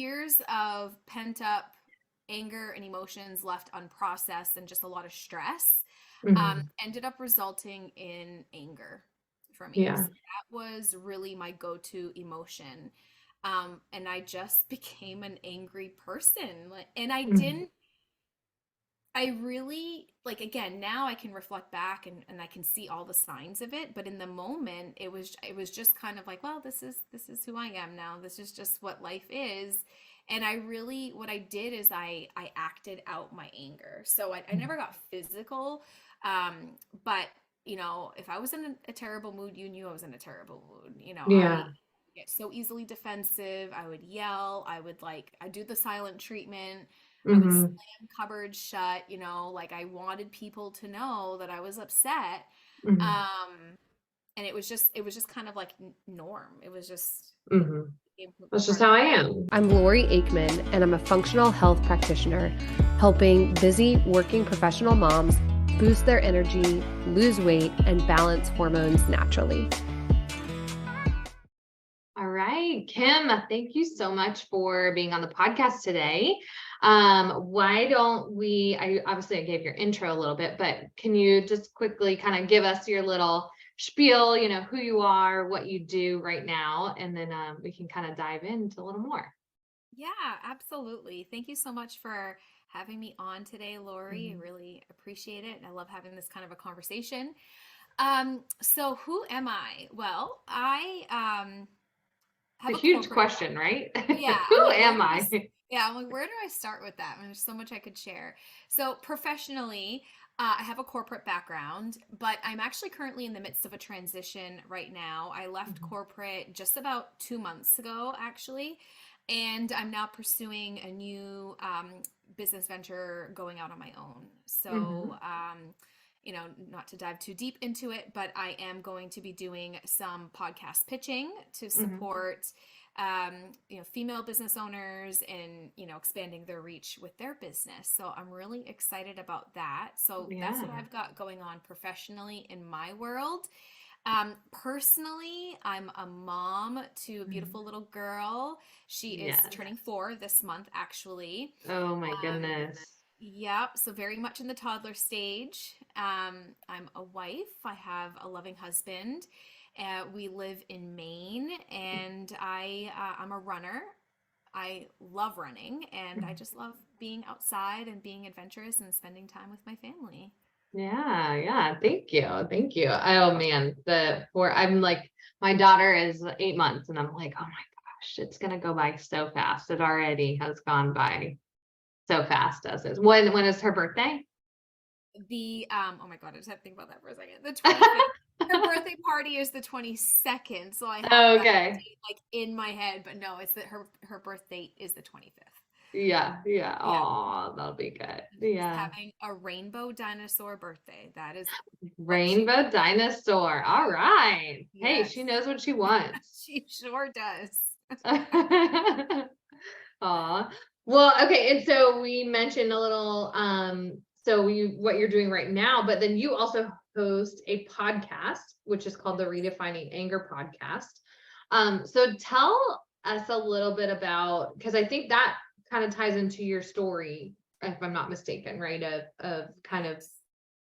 years of pent up anger and emotions left unprocessed and just a lot of stress Hmm. ended up resulting in anger for me. Yeah. So that was really my go-to emotion. And I just became an angry person. And Hmm. I really, like, again, now I can reflect back and I can see all the signs of it, but in the moment it was just kind of like, well, this is who I am now. This is just what life is. And I really, what I did is I acted out my anger. So I never got physical. But if I was in a terrible mood, you knew I was in a terrible mood. I Yeah. get so easily defensive. I would yell. I do the silent treatment. I would Hmm. cupboards shut, like I wanted people to know that I was upset. Hmm. Um, and it was just kind of like norm. It was just Hmm. a That's just part of how my I life. am. I'm Lori Aikman, and I'm a functional health practitioner helping busy working professional moms boost their energy, lose weight, and balance hormones naturally. All right, Kim, thank you so much for being on the podcast today. Why don't I obviously I gave your intro a little bit, but can you just quickly kind of give us your little spiel, who you are, what you do right now, and then we can kind of dive into a little more. Yeah, absolutely. Thank you so much for having me on today, Lori. I Mhm. really appreciate it. And I love having this kind of a conversation. So who am I? Well, I have It's a a huge corporate. question, right? Yeah, Who I'm like, am I? where do I start with that? There's so much I could share. So professionally, I have a corporate background, but I'm actually currently in the midst of a transition right now. I left Mhm. corporate just about 2 months ago, actually, and I'm now pursuing a new business venture going out on my own. So, Mhm. not to dive too deep into it, but I am going to be doing some podcast pitching to Mhm. support female business owners and, expanding their reach with their business. So I'm really excited about that. So that's what Yeah. I've got going on professionally in my world. Personally, I'm a mom to a Mhm. beautiful little girl. She is Yes. turning 4 this month, actually. Oh my Um, goodness. Yep, so very much in the toddler stage. I'm a wife. I have a loving husband. We live in Maine, and I'm a runner. I love running, and I just love being outside and being adventurous and spending time with my family. Yeah, yeah. Thank you. Thank you. Oh man, I'm like, my daughter is 8 months and I'm like, oh my gosh, it's gonna go by so fast. It already has gone by so fast as is. When is her birthday? The oh my God, I just have to think about that for a second. The 25th. Her birthday party is the 22nd, so I have that Okay. date like in my head, but no, it's that her birth date is the 25th. Yeah, yeah. Yeah. Oh, that'll be good. She's Yeah. having a rainbow dinosaur birthday. That is what she Rainbow dinosaur. All right. Hey, she Yes. knows what she wants. She sure does. Aw. Well, okay, and so we mentioned a little, so what you're doing right now, but then you also host a podcast, which is called the Redefining Anger podcast. So tell us a little bit about, because I think that kind of ties into your story, if I'm not mistaken, right? Of kind of Yes.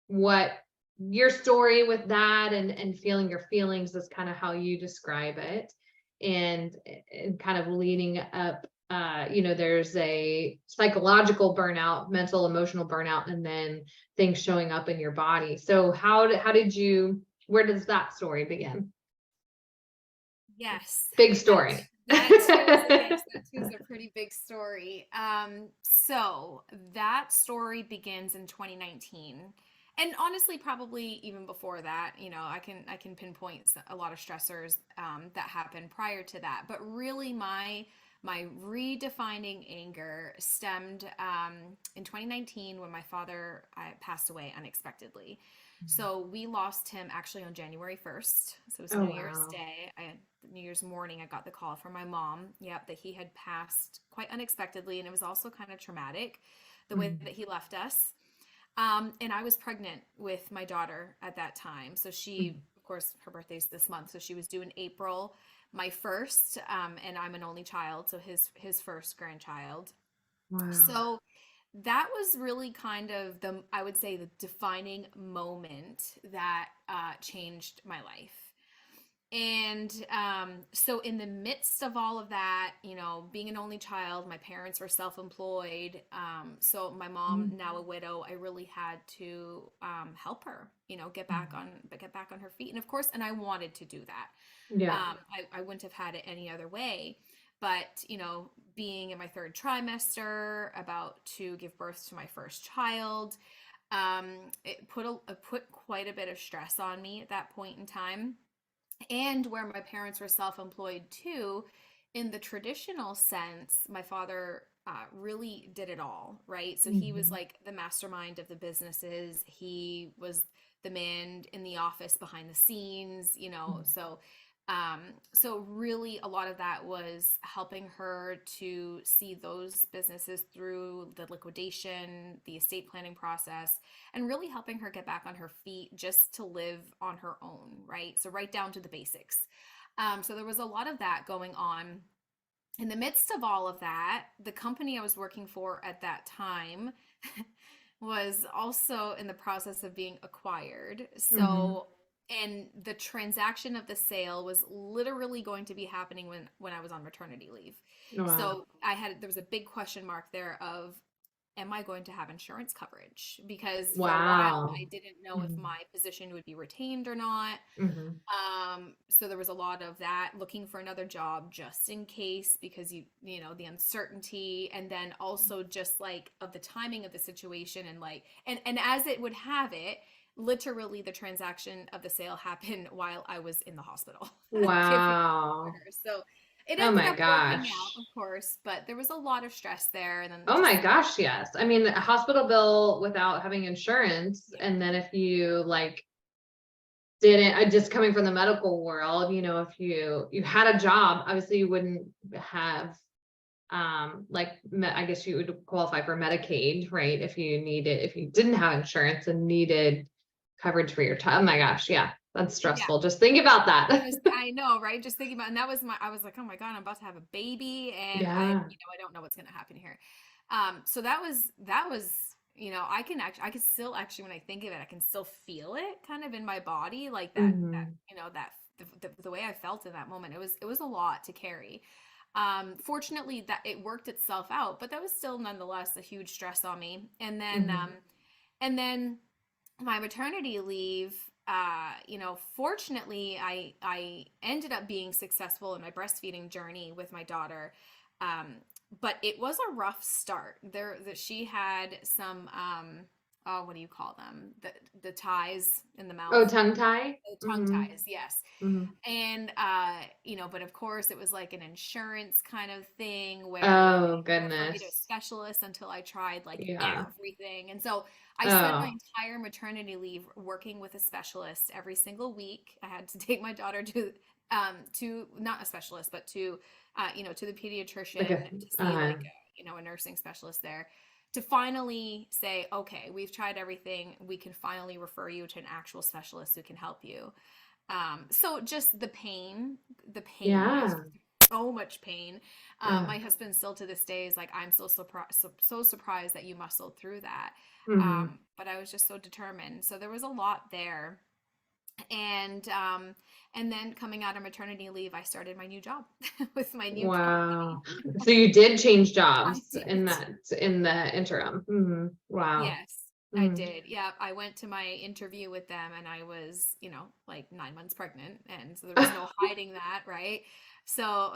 what your story with that and feeling your feelings is kind of how you describe it and kind of leading up there's a psychological burnout, mental emotional burnout, and then things showing up in your body. So how did you where does that story begin? Yes. Big That story. that too is yes, that too is a pretty big story. So that story begins in 2019. And honestly, probably even before that, I can pinpoint a lot of stressors that happened prior to that. But really, my redefining anger stemmed in 2019 when my father passed away unexpectedly. So we lost him actually on January 1st. So it was Oh New Year's wow. Day. New Year's morning, I got the call from my mom. Yep, that he had passed quite unexpectedly, and it was also kind of traumatic, the way Mhm. that he left us. And I was pregnant with my daughter at that time, so she, Mhm. of course, her birthday's this month. So she was due in April, my first, and I'm an only child. So his first grandchild. Wow. So that was really kind of I would say, the defining moment that changed my life. And so in the midst of all of that, being an only child, my parents were self-employed. So my mom, now a widow, I really had to help her, get back on her feet. And of course, and I wanted to do that. Yeah. I wouldn't have had it any other way. But, being in my third trimester, about to give birth to my first child, it put quite a bit of stress on me at that point in time. And where my parents were self-employed too, in the traditional sense, my father really did it all, right? So he was like the mastermind of the businesses. He was the man in the office behind the scenes, so really a lot of that was helping her to see those businesses through the liquidation, the estate planning process, and really helping her get back on her feet just to live on her own, right? So right down to the basics. So there was a lot of that going on. In the midst of all of that, the company I was working for at that time was also in the process of being acquired. So and the transaction of the sale was literally going to be happening when I was on maternity leave. Wow. So there was a big question mark there of, am I going to have insurance coverage? Because for a while I didn't know if my position would be retained or not. So there was a lot of that, looking for another job just in case, because the uncertainty, and then also just like of the timing of the situation, and like, and as it would have it, literally the transaction of the sale happened while I was in the hospital. Wow. So it Oh ended my up working gosh. out, of course, but there was a lot of stress there. And then Oh my gosh, yes. I mean, a hospital bill without having insurance, and then if you like didn't, just coming from the medical world, if you had a job, obviously you wouldn't have I guess you would qualify for Medicaid, right? If you didn't have insurance and needed coverage for your child. Oh my gosh, yeah, that's stressful. Just think about that. I know, right? Just thinking about, and I was like, oh my God, I'm about to have a baby, and I don't know what's going to happen here. So that was, I can still actually, when I think of it, I can still feel it kind of in my body, like that, the way I felt in that moment. It was a lot to carry. Fortunately that it worked itself out, but that was still nonetheless a huge stress on me. And then my maternity leave, fortunately I ended up being successful in my breastfeeding journey with my daughter. But it was a rough start there, that she had some, what do you call them? The ties in the mouth. Oh, tongue tie? Tongue ties, yes. And, but of course it was like an insurance kind of thing where oh they referred me to a goodness. specialist until I tried like Yeah. everything. And so I spent my entire maternity leave working with a specialist every single week. I had to take my daughter to not a specialist, but to the pediatrician, to see like a nursing specialist there, to finally say, okay, we've tried everything. We can finally refer you to an actual specialist who can help you. So just the pain, was so much pain. My husband still to this day is like, I'm so surprised that you muscled through that. But I was just so determined. So there was a lot there. And then coming out of maternity leave, I started my new job with my new company. So you did change jobs in the interim. Wow. Yes, I did. Yeah, I went to my interview with them, and I was, like 9 months pregnant, and so there was no hiding that, right? So,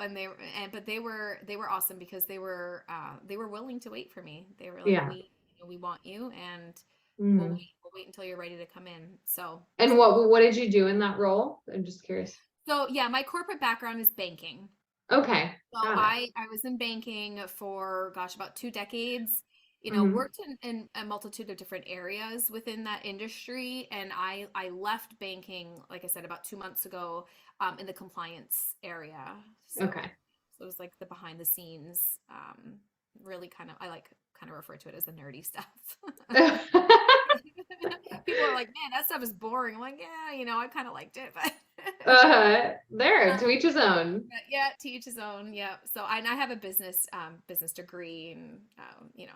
but they were awesome, because they were willing to wait for me. They were like, we want you, and we'll wait until you're ready to come in. So, and what did you do in that role? I'm just curious. So yeah, my corporate background is banking. Okay. So I was in banking for, about 2 decades, worked in a multitude of different areas within that industry. And I left banking, like I said, about 2 months ago, in the compliance area. So, okay. So it was like the behind the scenes, really I kind of refer to it as the nerdy stuff. People are like, man, that stuff is boring. I'm like, yeah, I kind of liked it, but There, to each his own. yeah, to each his own. Yeah. So and I have a business degree, and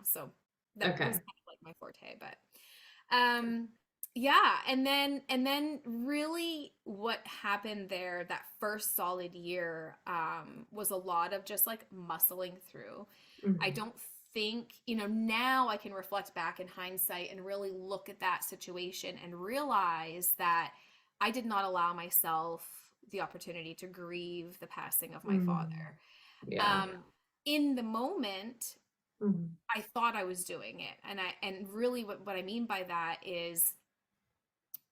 so that Okay. was kind of like my forte. But yeah, and then really what happened there that first solid year was a lot of just like muscling through. I Mhm. don't think, now I can reflect back in hindsight and really look at that situation and realize that I did not allow myself the opportunity to grieve the passing of my Mm. father. Yeah. Um, in the moment, Mhm. I thought I was doing it. And really what I mean by that is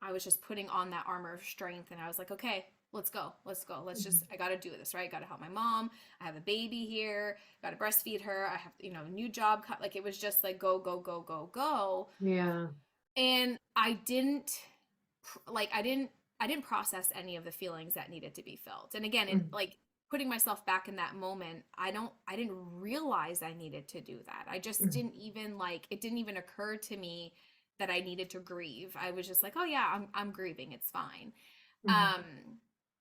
I was just putting on that armor of strength, and I was like, okay, let's go. I got to do this, right? Got to help my mom. I have a baby here, got to breastfeed her. I have, a new job. Like it was just like, go, go, go, go, go. Yeah. And I didn't process any of the feelings that needed to be felt. And again, in Mhm. like putting myself back in that moment, I didn't realize I needed to do that. I just Mhm. didn't even it didn't even occur to me that I needed to grieve. I was just like, oh yeah, I'm grieving. It's fine. Mhm. Um,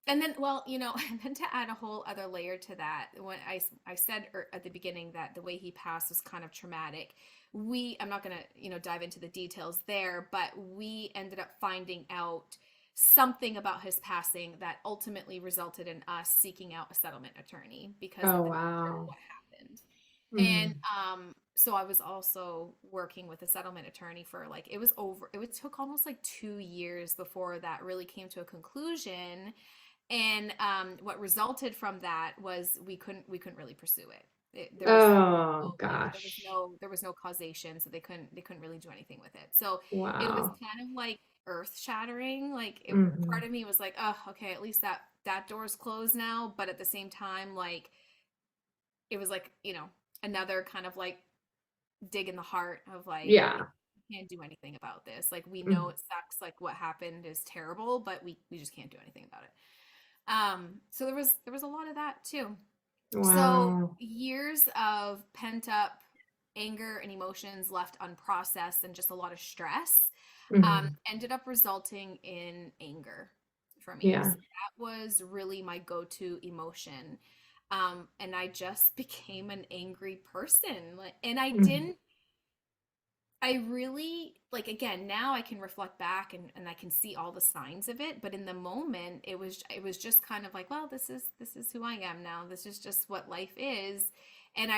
and then, well, and then to add a whole other layer to that, when I said at the beginning that the way he passed was kind of traumatic. I'm not going to, dive into the details there, but we ended up finding out something about his passing that ultimately resulted in us seeking out a settlement attorney because Oh, of the nature of wow. what happened. And Mhm. so I was also working with a settlement attorney for it took almost like 2 years before that really came to a conclusion. And what resulted from that was we couldn't really pursue it. There was Oh, there was gosh. no causation, so they couldn't really do anything with it. So it was Wow. kind of like earth shattering. Part Mhm. of me was like, oh, okay, at least that door's closed now. But at the same time, like it was like, another kind of like dig in the heart of like, Yeah. we can't do anything about this. Like we know Mhm. it sucks, like what happened is terrible, but we just can't do anything about it. So there was a lot of that too. So Wow. years of pent up anger and emotions left unprocessed and just a lot of stress Mhm. ended up resulting in anger for me. Yeah. So that was really my go-to emotion. And I just became an angry person. And Mhm. I really again, now I can reflect back and I can see all the signs of it, but in the moment it was just kind of like, well, this is who I am now. This is just what life is. And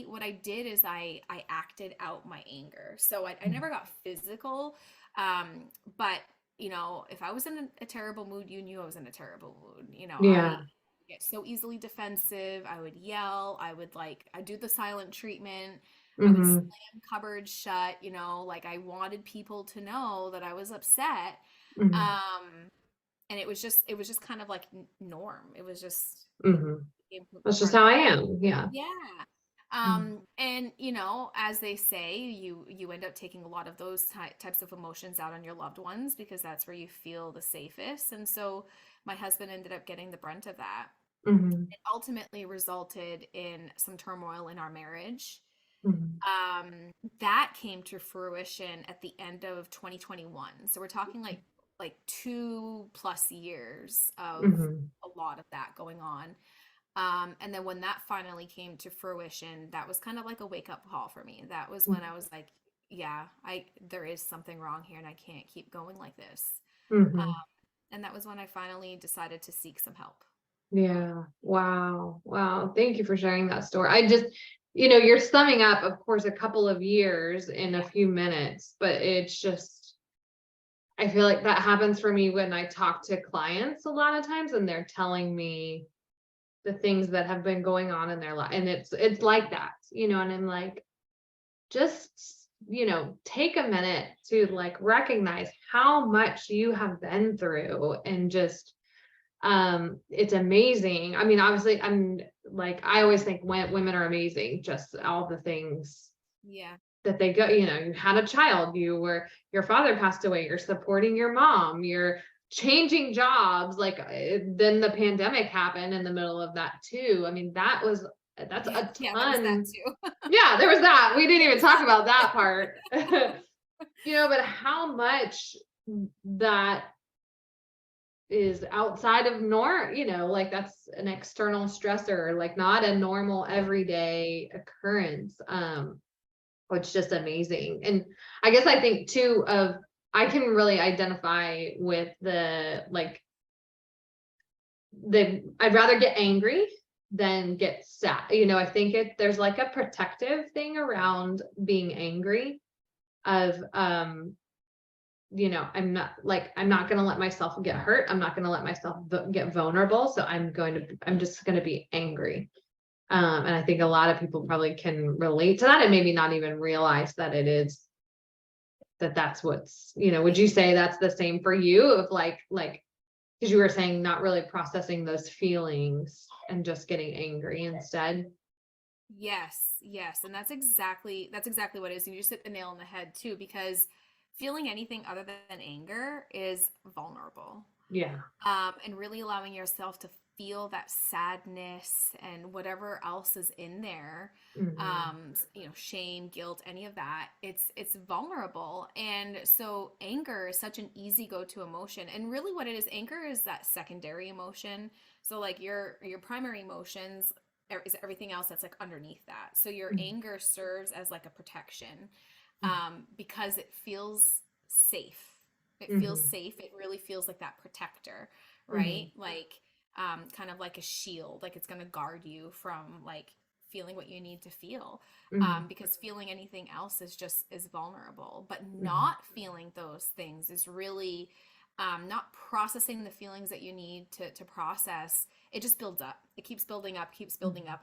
what I did is I acted out my anger. So I Mhm. never got physical. But if I was in a terrible mood, you knew I was in a terrible mood. I Yeah. get so easily defensive. I would yell. I do the silent treatment. I would Mhm. cupboards shut, like I wanted people to know that I was upset. Mhm. Um, and it was just kind of like norm. It was just, Mhm. became That's just part of how my, I am. Yeah. yeah. Mhm. And as they say, you end up taking a lot of those types of emotions out on your loved ones because that's where you feel the safest. And so my husband ended up getting the brunt of that. Mhm. It ultimately resulted in some turmoil in our marriage. Mhm. um that came to fruition at the end of 2021, so we're talking like 2+ years of Mhm. a lot of that going on. And then when that finally came to fruition, that was kind of like a wake up call for me. That was when I was like, yeah, I there is something wrong here and I can't keep going like this. Mhm. um, and that was when I finally decided to seek some help. Yeah. Wow. Wow. Thank you for sharing that story. I just, you're summing up, of course, a couple of years in a Yeah. few minutes, but it's just, I feel like that happens for me when I talk to clients a lot of times and they're telling me the things that have been going on in their life. And it's like that, and I'm like, just, take a minute to like recognize how much you have been through and just it's amazing. I mean, obviously I'm like, I always think women are amazing, just all the things Yeah. that they go, you had a child, your father passed away, you're supporting your mom, you're changing jobs, like then the pandemic happened in the middle of that too. I mean, that's a Yeah, there was that ton. too. Yeah, there was that. We didn't There even was talk that about that part. But how much that is outside of like that's an external stressor, like not a normal everyday occurrence. Which just amazing. And I guess I think too I can really identify with I'd rather get angry than get sad. I think there's like a protective thing around being angry of, I'm not going to let myself get hurt. I'm not going to let myself get vulnerable. So I'm just going to be angry. And I think a lot of people probably can relate to that and maybe not even realize that it is that's what's, would you say that's the same for you of like, because you were saying not really processing those feelings and just getting angry instead? Yes. And that's exactly what it is. And you just hit the nail on the head too, because feeling anything other than anger is vulnerable. Yeah. And really allowing yourself to feel that sadness and whatever else is in there, shame, guilt, any of that, it's vulnerable. And so anger is such an easy go-to emotion. And really what it is, anger is that secondary emotion. So like your primary emotions is everything else that's like underneath that. So your anger serves as like a protection, because it feels safe. It feels safe. It really feels like that protector, right? Like, kind of like a shield, like it's going to guard you from like feeling what you need to feel, because feeling anything else is vulnerable. But not feeling those things is really, not processing the feelings that you need to process. It just builds up. It keeps building up.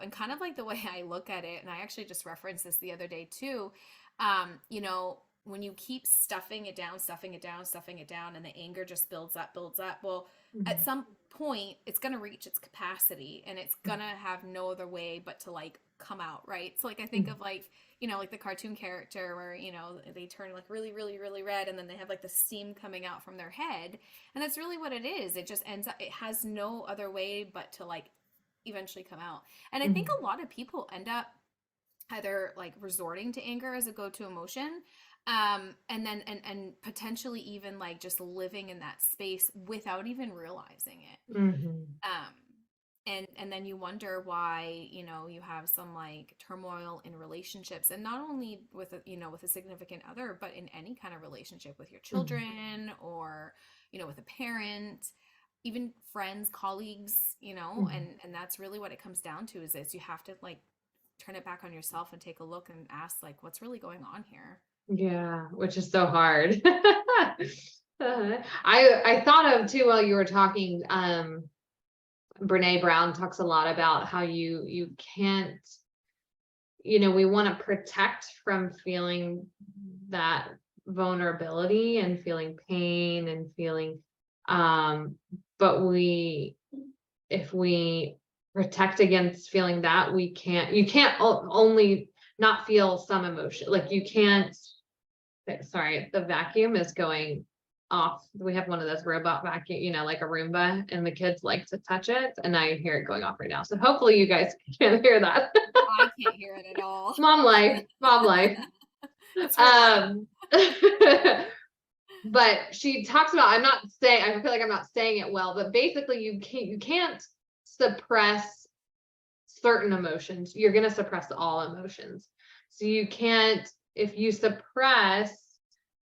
And kind of like the way I look at it, and I actually just referenced this the other day too, when you keep stuffing it down, and the anger just builds up, well, at some point it's going to reach its capacity, and it's going to have no other way but to like come out, right? So like I think of like, like the cartoon character where, they turn like really, really, really red, and then they have like the steam coming out from their head. And that's really what it is. It just ends up, it has no other way but to like eventually come out. And I think a lot of people end up either like resorting to anger as a go-to emotion, and then and potentially even like just living in that space without even realizing it. And then you wonder why, you have some like turmoil in relationships, and not only with with a significant other, but in any kind of relationship with your children, or with a parent, even friends, colleagues, and that's really what it comes down to, is you have to like turn it back on yourself and take a look and ask like, what's really going on here? Yeah, which is so hard. I thought of too, while you were talking, Brene Brown talks a lot about how you can't, we want to protect from feeling that vulnerability and feeling pain and feeling, but if we protect against feeling that, you can't only not feel some emotion. Like you can't, sorry, the vacuum is going off. We have one of those robot vacuum, like a Roomba, and the kids like to touch it, and I hear it going off right now. So hopefully you guys can't hear that. I can't hear it at all. Mom life. But she talks about, I feel like I'm not saying it well, but basically you can't suppress certain emotions. You're going to suppress all emotions. So you can't, if you suppress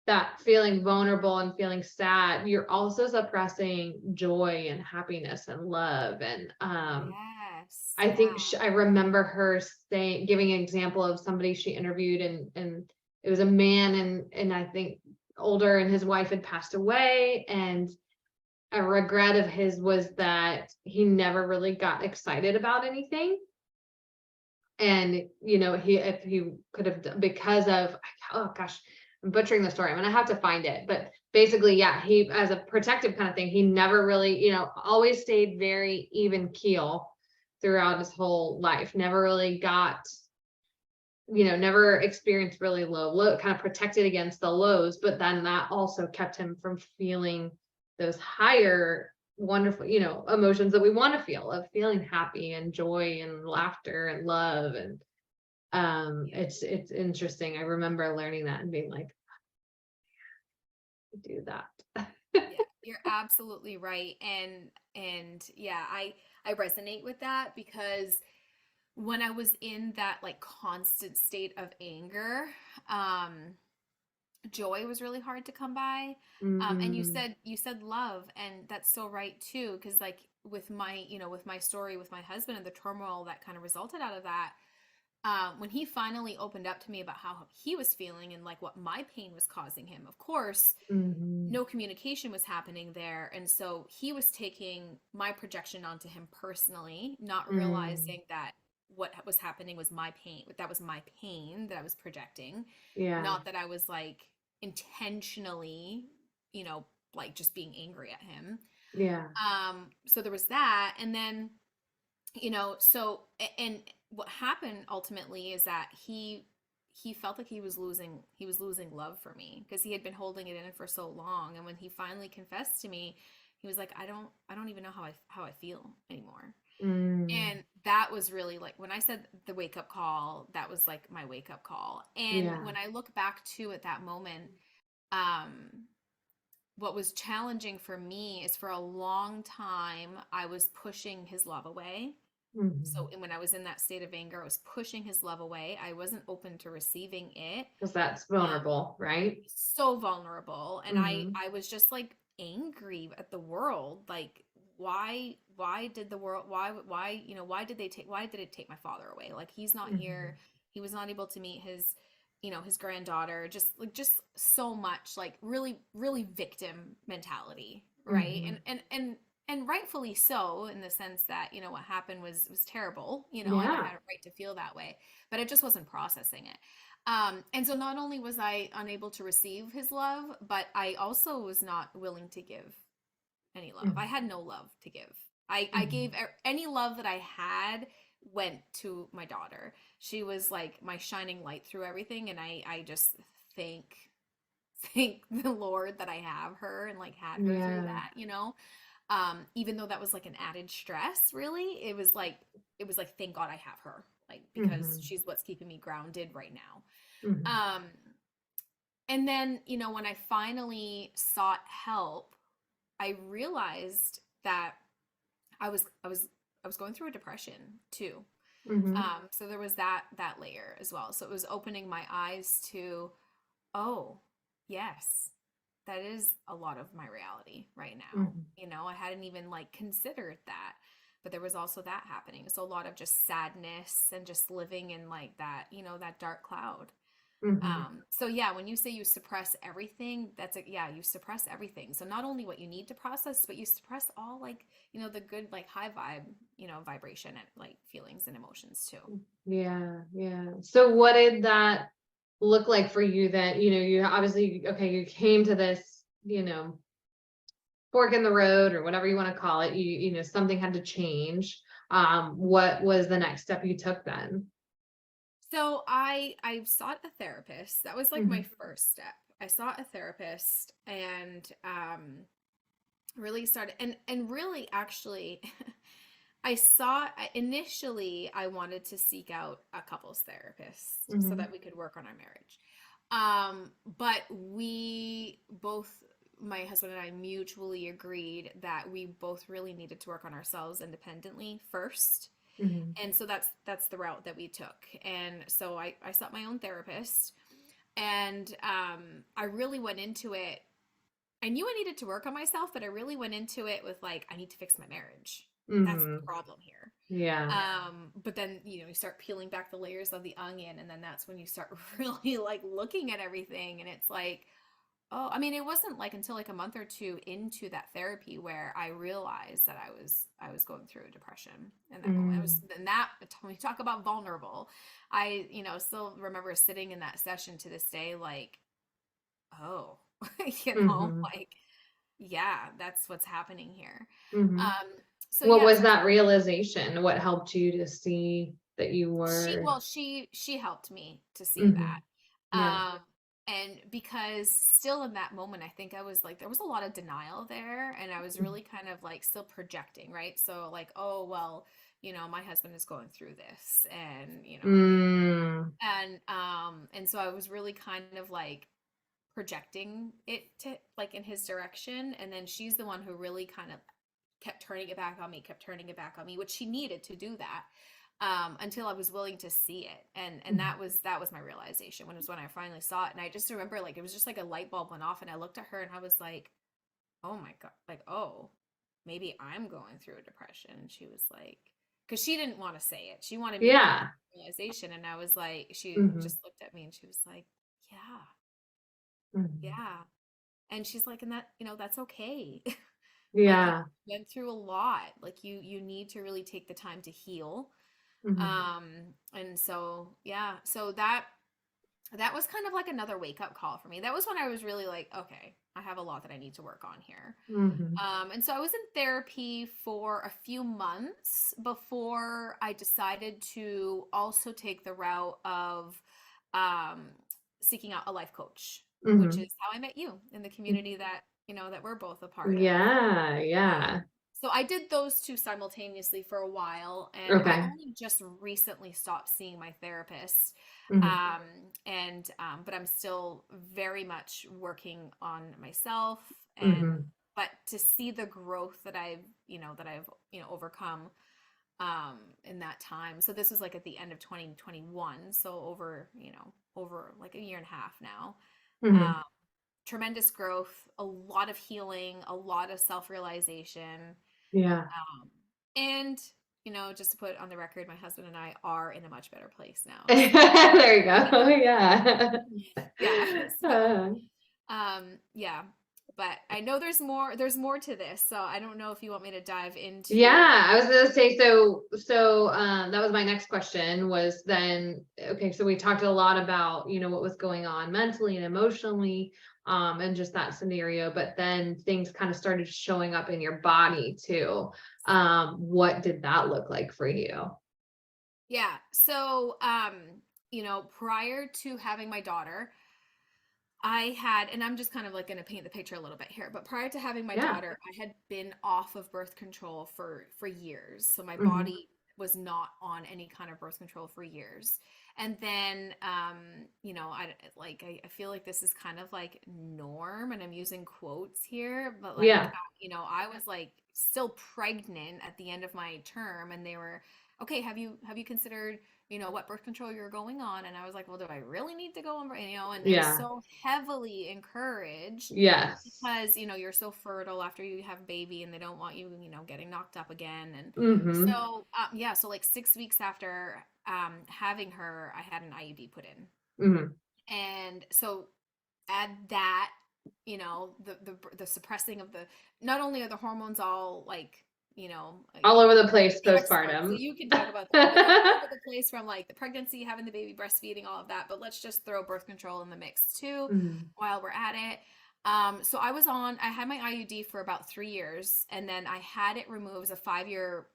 that feeling vulnerable and feeling sad, you're also suppressing joy and happiness and love. And yes, I think I remember her giving an example of somebody she interviewed, and it was a man, and I think older, and his wife had passed away, and a regret of his was that he never really got excited about anything. And, if he could have done, because of, oh gosh, I'm butchering the story. I'm going to have to find it. But basically, yeah, he, as a protective kind of thing, he never really, always stayed very even keel throughout his whole life. Never really got, never experienced really low, kind of protected against the lows. But then that also kept him from feeling those higher, wonderful, emotions that we want to feel, of feeling happy and joy and laughter and love. And it's interesting. I remember learning that and being like, do that. Yeah, you're absolutely right. And yeah, I resonate with that because when I was in that like constant state of anger, joy was really hard to come by. And Mm-hmm. you said love, and that's so right too, because like with my, with my story with my husband and the turmoil that kind of resulted out of that, when he finally opened up to me about how he was feeling and like what my pain was causing him, of course, Mm-hmm. no communication was happening there. And so he was taking my projection onto him personally, not Mm. realizing that what was happening was my pain. That was my pain that I was projecting, Yeah. not that I was like intentionally, you know, like just being angry at him. Yeah. So there was that. And then, and what happened ultimately is that he felt like he was losing love for me because he had been holding it in for so long. And when he finally confessed to me, he was like, I don't even know how I feel anymore. Mm. And that was really like when I said the wake up call, that was like my wake up call. And Yeah. when I look back to at that moment, um what was challenging for me is for a long time I was pushing his love away. Mm-hmm. So when I was in that state of anger, I was pushing his love away. I wasn't open to receiving it. Because that's Um, vulnerable, right? so vulnerable, and Mm-hmm. I was just like angry at the world. Like, why did the world why why did it take my father away? Like he's not Mm-hmm. here. He was not able to meet his his granddaughter. Just so much like really victim mentality, right? Mm-hmm. And rightfully so, in the sense that what happened was terrible, and I Yeah. had a right to feel that way, but I just wasn't processing it. And so not only was I unable to receive his love, but I also was not willing to give any love. I had no love to give. I Mm-hmm. gave any love that I had went to my daughter. She was like my shining light through everything, and I just thank the Lord that I have her and like had her through Yeah. that. Even though that was like an added stress, really, it was like thank God I have her, like because Mm-hmm. she's what's keeping me grounded right now. Mm-hmm. Um, and then, when I finally sought help, I realized that I was I was I was going through a depression too. Mm-hmm. So there was that layer as well. So it was opening my eyes to, oh, yes, that is a lot of my reality right now. Mm-hmm. I hadn't even like considered that. But there was also that happening. So a lot of just sadness and just living in like that, that dark cloud. Mm-hmm. So yeah, when you say you suppress everything, yeah, you suppress everything. So not only what you need to process, but you suppress all like, the good, like high vibe, vibration and like feelings and emotions too. Yeah. Yeah. So what did that look like for you then? You obviously, okay, you came to this, fork in the road or whatever you want to call it. Something had to change. What was the next step you took then? So I sought a therapist. That was like my Mm-hmm. first step. I sought a therapist and really started and really actually initially I wanted to seek out a couples therapist so Mm-hmm. that we could work on our marriage. But we both, my husband and I, mutually agreed that we both really needed to work on ourselves independently first. Mm-hmm. And so that's the route that we took. And so I sought my own therapist, and I really went into it. I knew I needed to work on myself, but I really went into it with like, I need to fix my marriage. That's the Mm-hmm. problem here. Yeah. But then, you start peeling back the layers of the onion, and then that's when you start really like looking at everything. And it's like, oh, I mean, it wasn't like until like a month or two into that therapy where I realized that I was going through a depression in that moment. I was Mm. in that when we talk about vulnerable, I, still remember sitting in that session to this day, like, oh, Mhm. like, yeah, that's what's happening here. Mhm. Um, so What yeah, was so that realization? What helped you to see that you she were well she helped me to see Mhm. that. Yeah. And because still in that moment I think I was like there was a lot of denial there, and I was Mhm. really kind of like still projecting, right? So like, oh well, my husband is going through this, and Mm. and so I was really kind of like projecting it to like in his direction. And then she's the one who really kind of kept turning it back on me, which she needed to do that. Until I was willing to see it. And that was my realization when I finally saw it. And I just remember like, it was just like a light bulb went off and I looked at her and I was like, oh my God, like, oh, maybe I'm going through a depression. And she was like, because she didn't want to say it. She wanted me to have a realization. And I was like, she just looked at me and she was like, yeah. And she's like, and that, that's okay. Yeah. Like, you went through a lot. Like you need to really take the time to heal. And so, so that was kind of like another wake up call for me. That was when I was really like, okay, I have a lot that I need to work on here. And so I was in therapy for a few months before I decided to also take the route of, seeking out a life coach, which is how I met you in the community that, that we're both a part of. Yeah. So I did those two simultaneously for a while, and I only just recently stopped seeing my therapist. But I'm still very much working on myself, and but to see the growth that I've overcome in that time. So this was like at the end of 2021, so over like a year and a half now. Tremendous growth, a lot of healing, a lot of self-realization. And just to put on the record, my husband and I are in a much better place now. There you go. Yeah. So, but I know there's more to this, so I don't know if you want me to dive into. I was gonna say, so that was my next question was then, okay, so we talked a lot about, what was going on mentally and emotionally, and just that scenario, but then things kind of started showing up in your body too. What did that look like for you? Yeah. So, prior to having my daughter, I had, and I'm just kind of like going to paint the picture a little bit here, but prior to having my daughter, I had been off of birth control for years. So my body was not on any kind of birth control for years. And then, I feel like this is kind of like norm, and I'm using quotes here, but like, I was like still pregnant at the end of my term, and they were, okay, have you considered, what birth control you're going on? And I was like, well, do I really need to go on, and so heavily encouraged. Yes. Because, you're so fertile after you have a baby, and they don't want you, getting knocked up again. And so, so like 6 weeks after having her, I had an IUD put in. And so add that, the suppressing of not only are the hormones all like, all over the place postpartum. So you can talk about that. All over the place from like the pregnancy, having the baby, breastfeeding, all of that. But let's just throw birth control in the mix too while we're at it. So I had my IUD for about 3 years, and then I had it removed. It was a 5-year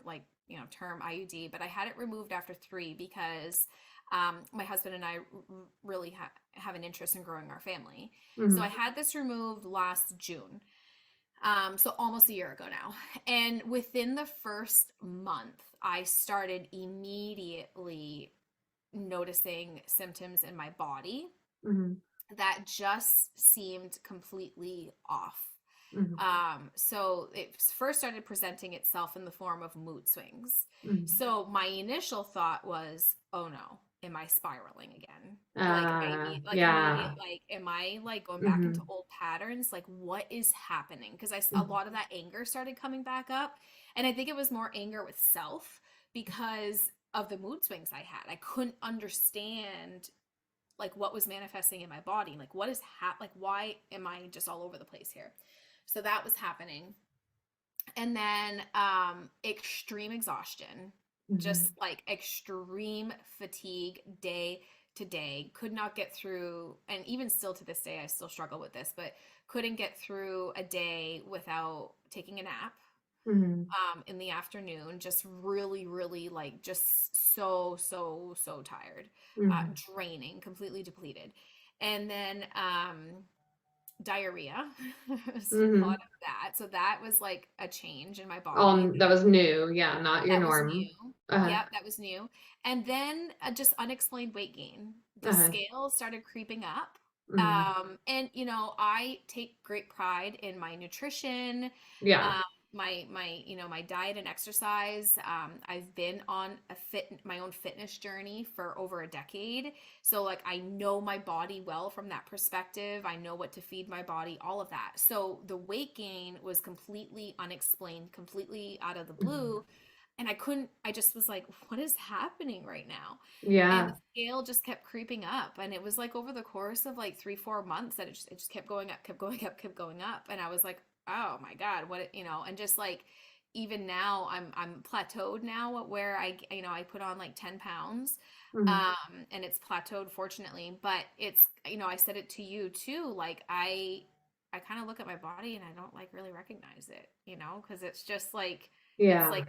like, term IUD, but I had it removed after 3 because my husband and I really have an interest in growing our family. So I had this removed last June. So almost a year ago now. And within the first month, I started immediately noticing symptoms in my body that just seemed completely off. So it first started presenting itself in the form of mood swings. So my initial thought was, oh no, am I spiraling again? Am I like going back into old patterns? Like, what is happening? Because a lot of that anger started coming back up. And I think it was more anger with self because of the mood swings I had. I couldn't understand like what was manifesting in my body. Like, what is like, why am I just all over the place here? So that was happening. And then extreme exhaustion, just like extreme fatigue day to day, could not get through. And even still to this day, I still struggle with this, but couldn't get through a day without taking a nap in the afternoon. Just really, really like just so tired, draining, completely depleted. And then diarrhea. A lot of that. So that was like a change in my body. That was new. Yeah, not your norm. Yeah, that was new. And then just unexplained weight gain. The scale started creeping up. Mhm. And I take great pride in my nutrition, Yeah. um, my diet and exercise. I've been on my own fitness journey for over a decade. So like I know my body well from that perspective. I know what to feed my body, all of that. So the weight gain was completely unexplained, completely out of the Mhm. blue. And I just was like, what is happening right now? And the Yeah. scale just kept creeping up. And it was like over the course of like 3, 4 months that it just kept going up, kept going up, kept going up. And I was like, oh my God, and just like even now I'm plateaued now at where I put on like 10 pounds. Mhm. And it's plateaued fortunately, but I said it to you too, like I kind of look at my body and I don't like really recognize it, because it's just like it's Yeah. like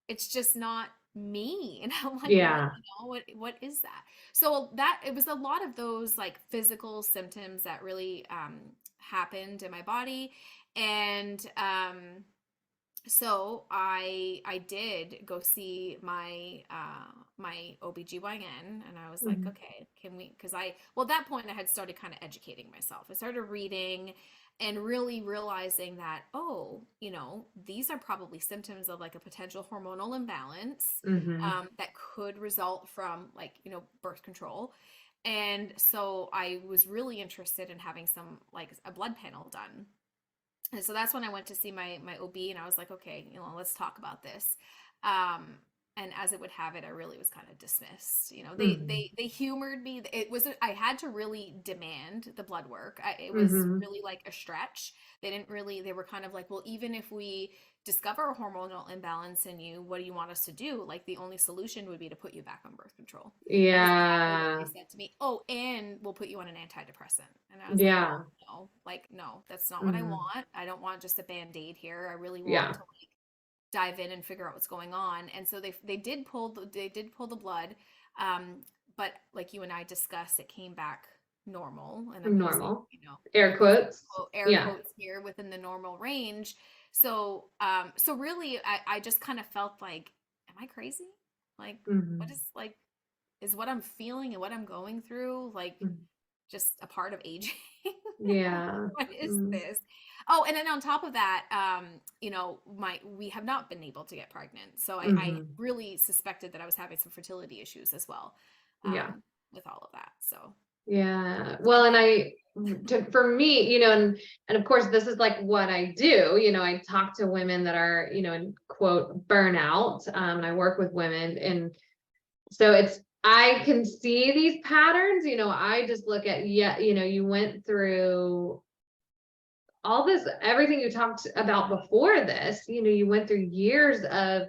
it's just not me. And I'm like, Yeah. what is that? So that it was a lot of those like physical symptoms that really happened in my body. And so I did go see my OBGYN, and I was like, Mhm. okay, can we, because at that point I had started kind of educating myself. I started reading and really realizing that, oh, these are probably symptoms of like a potential hormonal imbalance, Mhm. that could result from like, birth control. And so I was really interested in having some like a blood panel done. And so that's when I went to see my OB, and I was like, okay, let's talk about this. Um, and as it would have it, I really was kind of dismissed. Mhm. They humored me. I had to really demand the blood work. It was Mhm. really like a stretch. They were kind of like, well, even if we discover a hormonal imbalance in you, what do you want us to do? Like the only solution would be to put you back on birth control. That was exactly what they Yeah. said to me. Oh, and we'll put you on an antidepressant. And I was like, Yeah. well, no, like, no, that's not what I Mhm. want. I don't want just a band-aid here. I really want Yeah. to like dive in and figure out what's going on. And so they did pull the blood. Um, but like you and I discussed, it came back normal. And I'm using, Normal. Air quote quotes. unquote air Yeah. quotes here, within the normal range. So really I just kind of felt like, am I crazy? Like, what Mhm. is like, is what I'm feeling and what I'm going through like Mhm. just a part of aging? Yeah. What is Mm. this? Oh, and then on top of that, we have not been able to get pregnant. So I Mhm. really suspected that I was having some fertility issues as well, Yeah. with all of that. So Yeah. it's been Well, and fun. for me, and of course, this is like what I do. I talk to women that are, in quote, burnout. And I work with women. And so I can see these patterns. I just look at, yeah, you went through all this, everything you talked about before this, you went through years of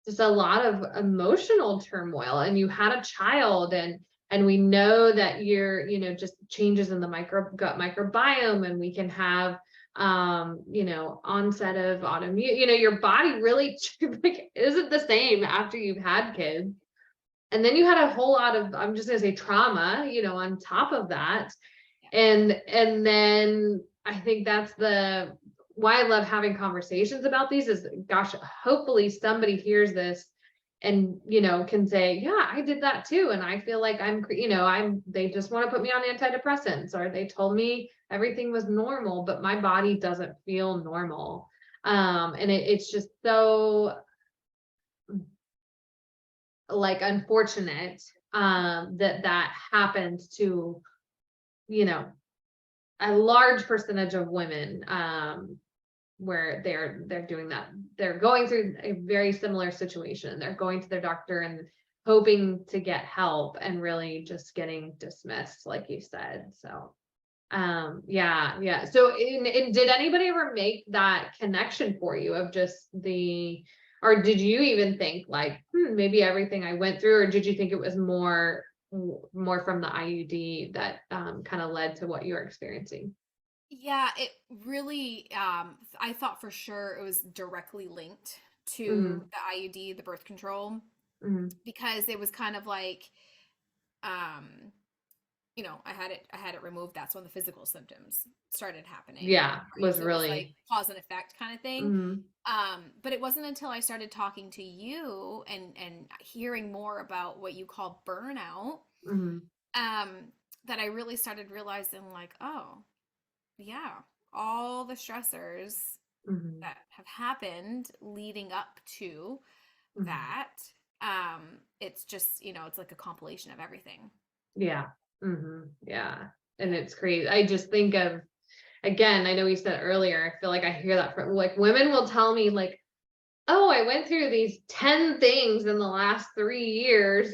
just a lot of emotional turmoil, and you had a child, and we know that you're, just changes in the gut microbiome, and we can have onset of autoimmune, your body really like isn't the same after you've had kids. And then you had a whole lot of, I'm just gonna say, trauma, on top of that. Yeah. And then I think that's the why I love having conversations about these is, gosh, hopefully somebody hears this and, can say, yeah, I did that too. And I feel like they just want to put me on antidepressants, or they told me everything was normal, but my body doesn't feel normal. And it's just so like unfortunate, that happens to, you know, a large percentage of women, where they're doing that. They're going through a very similar situation. They're going to their doctor and hoping to get help, and really just getting dismissed, like you said. So yeah, yeah. So did anybody ever make that connection for you of just or did you even think like, maybe everything I went through, or did you think it was more from the IUD that kind of led to what you're experiencing? Yeah, it really, I thought for sure it was directly linked to Mm-hmm. the IUD, the birth control, Mm-hmm. because it was kind of like, um, I had it removed. That's when the physical symptoms started happening, Yeah, right? was So it was like really. cause and effect kind of thing. Mm-hmm. But it wasn't until I started talking to you and hearing more about what you call burnout, Mm-hmm. um, that I really started realizing like, oh, yeah, all the stressors Mhm. that have happened leading up to Mhm. that, it's just, it's like a compilation of everything. Yeah. Yeah. And Yeah. it's crazy. I just think of, again, I know you said earlier, I feel like I hear that from like women will tell me like, oh, I went through these 10 things in the last 3 years,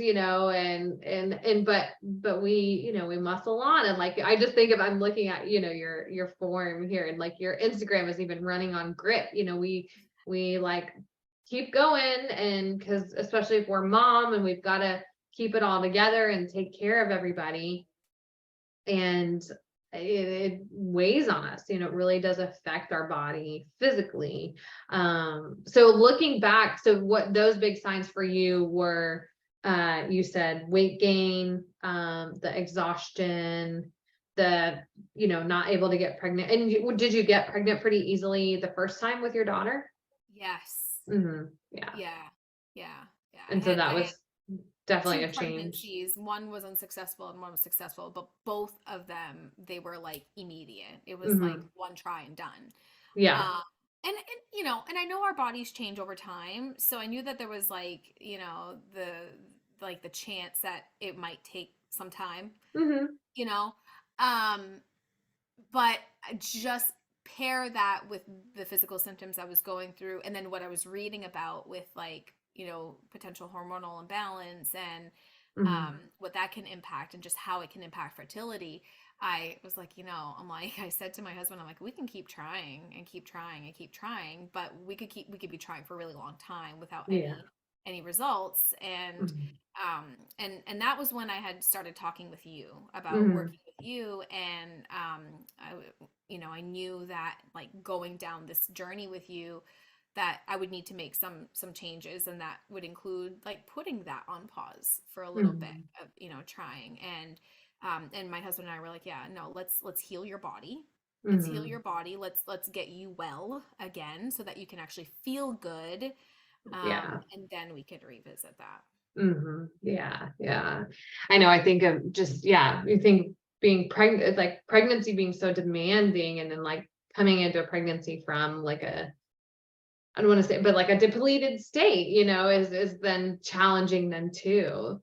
but we, we muscle on. And like, I just think if I'm looking at, your form here and like your Instagram is even running on grit, we like keep going. And cause especially if we're mom and we've got to keep it all together and take care of everybody, and it weighs on us, it really does affect our body physically. So looking back, so what those big signs for you were, you said weight gain, the exhaustion, the not able to get pregnant. And did you get pregnant pretty easily the first time with your daughter? Yes. Yeah. Yeah. Yeah. Yeah. And so that I had was definitely two a change. pregnancies. One was unsuccessful and one was successful, but both of them, they were like immediate. It was like Hmm. one try and done. Yeah. Um, and I know our bodies change over time, so I knew that there was like, the chance that it might take some time, Hmm. you know. Um, but I just pair that with the physical symptoms I was going through, and then what I was reading about with like, potential hormonal imbalance and Hmm. what that can impact and just how it can impact fertility. I was like, I'm like, I said to my husband, I'm like, we can keep trying and keep trying and keep trying, but we could be trying for a really long time without Yeah. any results. And Hmm. and that was when I had started talking with you about Hmm. working with you, and I knew that like going down this journey with you, that I would need to make some changes, and that would include like putting that on pause for a little bit Hmm. of trying. And my husband and I were like, yeah, no, let's heal your body. Let's heal Hmm. your body. Let's get you well again so that you can actually feel good. Yeah. And then we could revisit that. Yeah. Yeah. I know. I think of just, yeah, you think being pregnant, like pregnancy being so demanding, and then like coming into a pregnancy from like I don't want to say, but like a depleted state, is then challenging then too.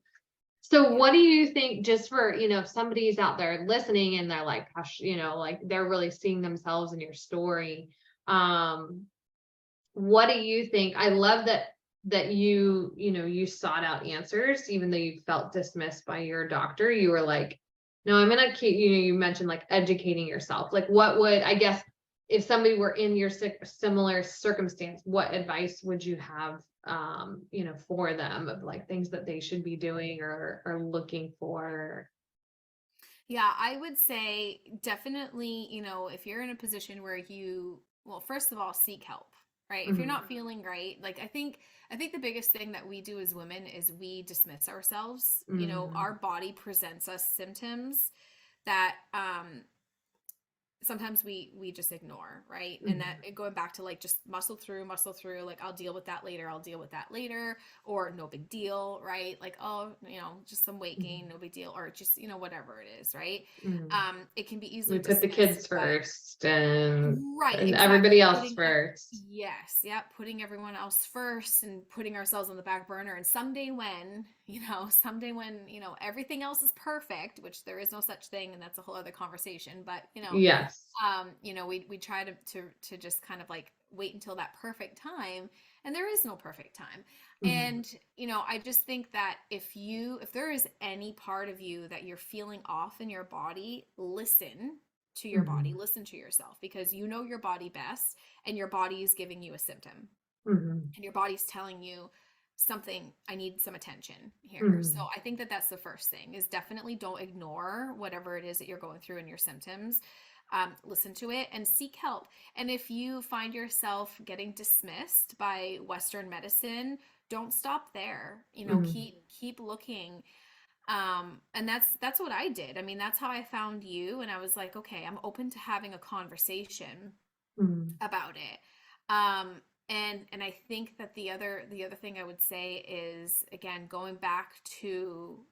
So Yeah. what do you think, just for, if somebody's out there listening and they're like, gosh, like they're really seeing themselves in your story. Um, what do you think? I love that you sought out answers, even though you felt dismissed by your doctor. You were like, no, I'm gonna keep, you mentioned like educating yourself. Like what would, I guess, if somebody were in your similar circumstance, what advice would you have, for them, of like things that they should be doing or looking for? Yeah, I would say definitely, if you're in a position where well, first of all, seek help, right? If you're Mhm. not feeling great, like I think the biggest thing that we do as women is we dismiss ourselves. Our Mhm. body presents us symptoms that sometimes we just ignore, right? And that Mhm. going back to like just muscle through, like I'll deal with that later, or no big deal, right? Like, oh, just some weight gain, Mhm. no big deal, or just whatever it is, right? Mhm. It can be We easily put the dismissed, kids but first, and right, everybody exactly. else first. Yes, yeah, putting everyone else first and putting ourselves on the back burner. And someday when, everything else is perfect, which there is no such thing, and that's a whole other conversation. But, Yes. we try to just kind of like wait until that perfect time, and there is no perfect time. Mhm. And, I just think that if there is any part of you that you're feeling off in your body, listen to your body, Mhm. listen to yourself, because you know your body best, and your body is giving you a symptom, Mhm. and your body's telling you something, I need some attention here. So Mhm. I think that that's the first thing, is definitely don't ignore whatever it is that you're going through in your symptoms. Listen to it and seek help. And if you find yourself getting dismissed by Western medicine, don't stop there. Mhm. Keep looking. And that's what I did. I mean, that's how I found you, and I was like, okay, I'm open to having a conversation Mhm. about it. And I think that the other thing I would say is, again, going back to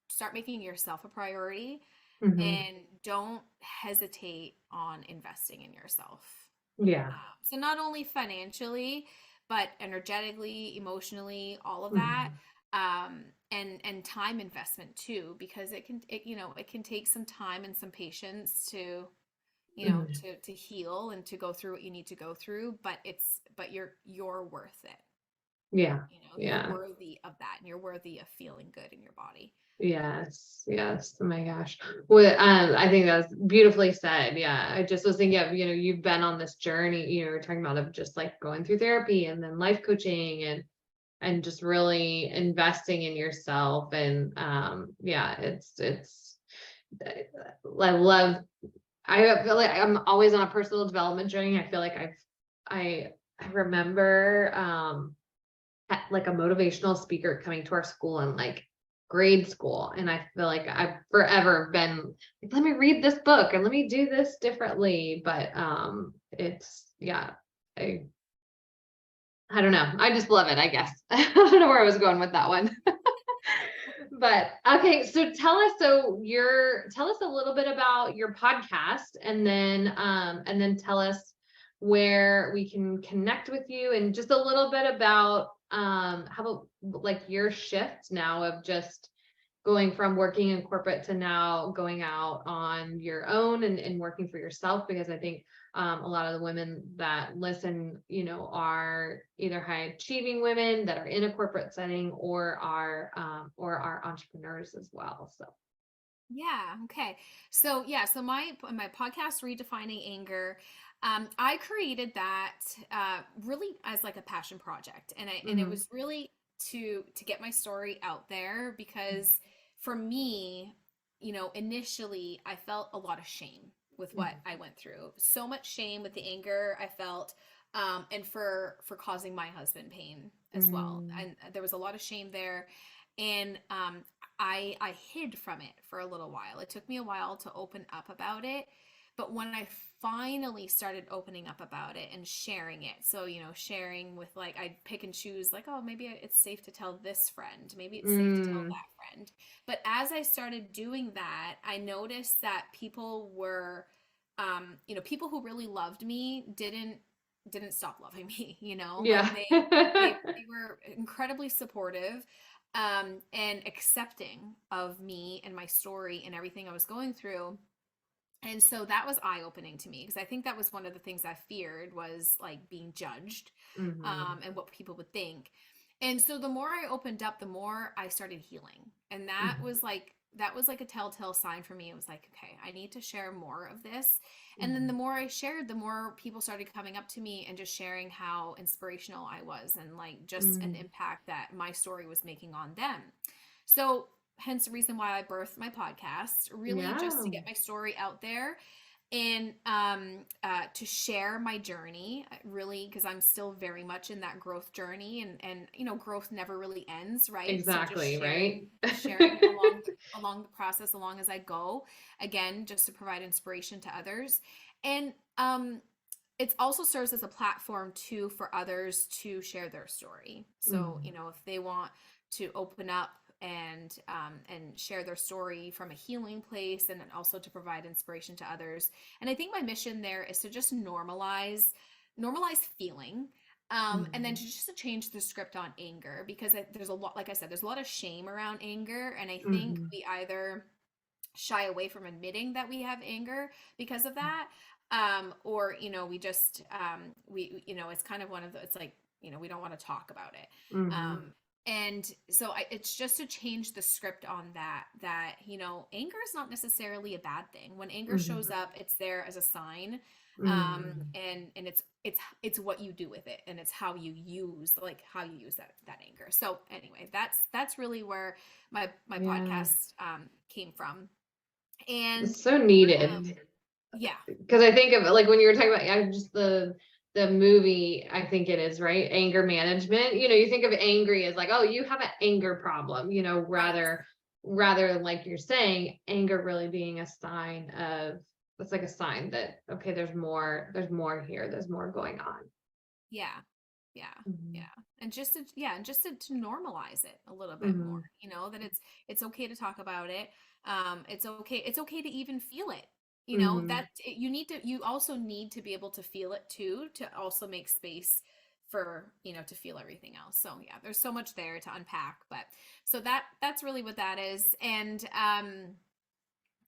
start making yourself a priority, Mhm. and don't hesitate on investing in yourself. Yeah. So not only financially, but energetically, emotionally, all of that. Mhm. And time investment too, because it can take some time and some patience to, Mhm. to heal and to go through what you need to go through, but you're worth it. Yeah. You're Yeah. worthy of that, and you're worthy of feeling good in your body. Yes, yes. Oh my gosh. Well, I think that's beautifully said. Yeah. I just was thinking of, you've been on this journey, we're talking about of just like going through therapy and then life coaching and just really investing in yourself. And yeah, I love, I feel like I'm always on a personal development journey. I feel like I remember like a motivational speaker coming to our school in like grade school. And I feel like I've forever been like, let me read this book and let me do this differently. But yeah, I, I don't know. I just love it, I guess. I don't know where I was going with that one. But okay, so tell us a little bit about your podcast, and then tell us where we can connect with you, and just a little bit about how about like your shift now of just going from working in corporate to now going out on your own and working for yourself, because I think a lot of the women that listen, are either high achieving women that are in a corporate setting or are entrepreneurs as well. So Yeah. Okay. So yeah. So my podcast, Redefining Anger, I created that really as like a passion project, and it mhm. was really to get my story out there, because for me, initially I felt a lot of shame with what Mhm. I went through. So much shame with the anger I felt, and for causing my husband pain as well. Mm. And there was a lot of shame there, and I hid from it for a little while. It took me a while to open up about it, but when I finally started opening up about it and sharing it, so sharing with, like, I'd pick and choose, like, oh, maybe it's safe to tell this friend, maybe it's safe to tell Mm. that friend. But as I started doing that, I noticed that people were, people who really loved me didn't stop loving me. Like Yeah. they were incredibly supportive, and accepting of me and my story and everything I was going through. And so that was eye opening to me, because I think that was one of the things I feared, was like being judged, Mhm. and what people would think. And so the more I opened up, the more I started healing. And Mhm. that was like a telltale sign for me. It was like, okay, I need to share more of this. And then the Mhm. more I shared, the more people started coming up to me and just sharing how inspirational I was, and like just an Mm. impact that my story was making on them. So hence the reason why I birthed my podcast, really just to Yeah. get my story out there, and to share my journey, really, because I'm still very much in that growth journey, and growth never really ends, right? So just Exactly, right? sharing along the process, along as I go, again, just to provide inspiration to others. And it also serves as a platform too for others to share their story. So, Mhm. if they want to open up and share their story from a healing place, and then also to provide inspiration to others. And I think my mission there is to just normalize feeling, and then Mhm. to change the script on anger, because there's a lot, like I said, there's a lot of shame around anger, and I think Mhm. we either shy away from admitting that we have anger because of that, or we just it's kind of one of the, it's like, we don't want to talk about it. Mhm. And so it's just to change the script on that anger is not necessarily a bad thing. When anger shows Mhm. up, it's there as a sign, Mhm. and it's what you do with it, and it's how you use that anger. So anyway, that's really where my Yeah. podcast came from. And It's so needed. yeah. Because I think of it, like when you were talking about just the movie, I think it is, right? Anger management. You think of angry as like, oh, you have an anger problem, Right. rather than, like you're saying, anger really being a sign of, it's like a sign that, okay, there's more here, there's more going on. Yeah. Yeah. Mhm. Yeah. And just to, yeah, and just to normalize it a little bit more, Mhm. that it's okay to talk about it. It's okay to even feel it. Mhm. You also need to be able to feel it too, to also make space for, to feel everything else. So yeah, there's so much there to unpack, but so that's really what that is. And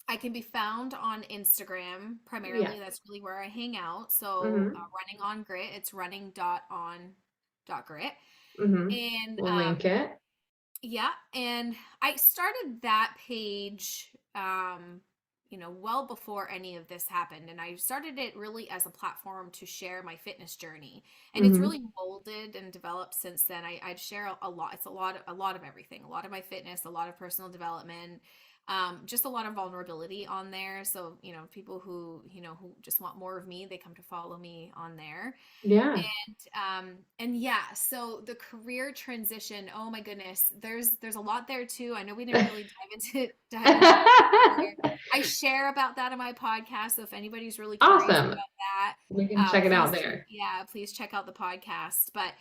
I can be found on Instagram Yeah. primarily. That's really where I hang out. So Mhm. running on grit, it's running.on.grit. Mhm. And We'll link it. yeah, and I started that page well before any of this happened, and I started it really as a platform to share my fitness journey. And it's Mhm. really molded and developed since then. I'd share a lot. It's a lot of everything. A lot of my fitness, a lot of personal development, just a lot of vulnerability on there. So, people who just want more of me, they come to follow me on there. Yeah. And yeah, so the career transition, oh my goodness, there's a lot there too. I know we didn't really dive into it before. I share about that on my podcast, so if anybody's really curious Awesome. about that, We can check it out please, there. yeah, please check out the podcast. But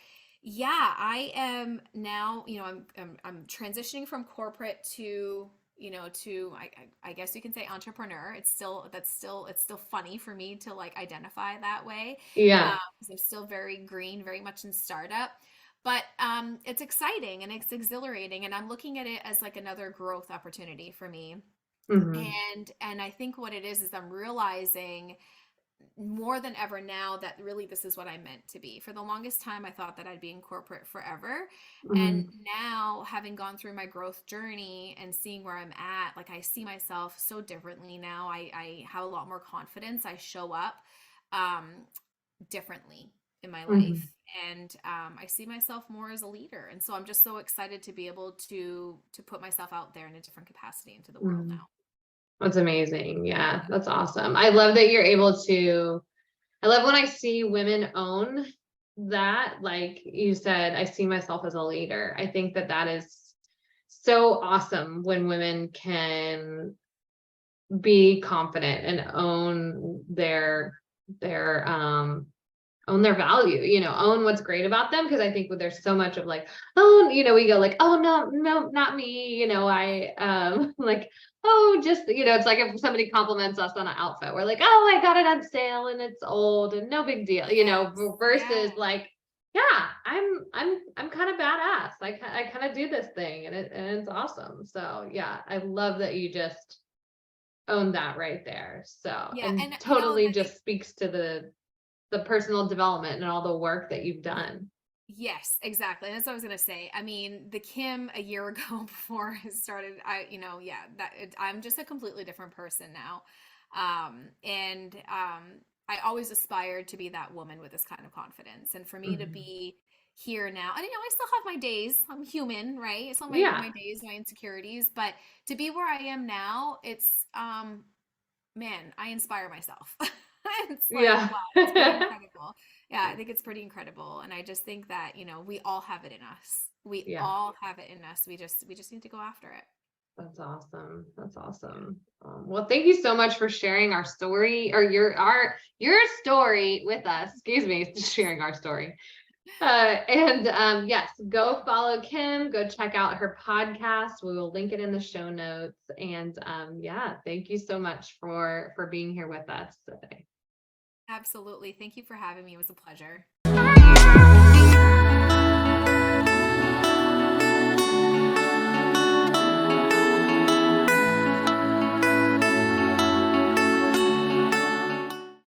yeah, I am now, I'm transitioning from corporate to, I guess you can say entrepreneur. It's still funny for me to like identify that way, Yeah. because I'm still very green, very much in startup. But it's exciting and it's exhilarating, and I'm looking at it as like another growth opportunity for me. Mhm. And I think what it is I'm realizing more than ever now that really this is what I meant to be. For the longest time, I thought that I'd be in corporate forever. And Mhm. now, having gone through my growth journey and seeing where I'm at, like I see myself so differently now. I have a lot more confidence. I show up um, differently in my Mhm. life. And I see myself more as a leader. And so I'm just so excited to be able to put myself out there in a different capacity into the world Mhm. now. That's amazing. Yeah, that's awesome. I love that you're able to, I love when I see women own that. Like you said, I see myself as a leader. I think that that is so awesome when women can be confident and their own their value, own what's great about them. Cause I think there's so much of like, oh, we go like, oh, no, no, not me. I, like, oh, just, it's like if somebody compliments us on an outfit, we're like, oh, I got it on sale and it's old and no big deal, Yes. versus Yeah. like, yeah, I'm kind of badass. I kind of do this thing and it's awesome. So yeah, I love that you just own that right there. So, Yeah. and And and totally I think just speaks to the personal development and all the work that you've done. yes, exactly. That's what I was gonna say. I mean, the Kim a year ago before I started, yeah, I'm just a completely different person now. And I always aspired to be that woman with this kind of confidence. And for me to Mhm. be here now, and I still have my days. I'm human, right? I still have Yeah. my days, my insecurities, but to be where I am now, it's man, I inspire myself. It's like, Yeah. wow, it's pretty incredible. Yeah, I think it's pretty incredible. And I just think that, we all have it in us. We Yeah. all have it in us. We just need to go after it. That's awesome. That's Yeah. awesome. Well, thank you so much for sharing our story or your story with us. Excuse me, Yes. sharing our story. And yes, go follow Kim, go check out her podcast. We will link it in the show notes. And yeah, thank you so much for being here with us today. Absolutely. Thank you for having me. It was a pleasure.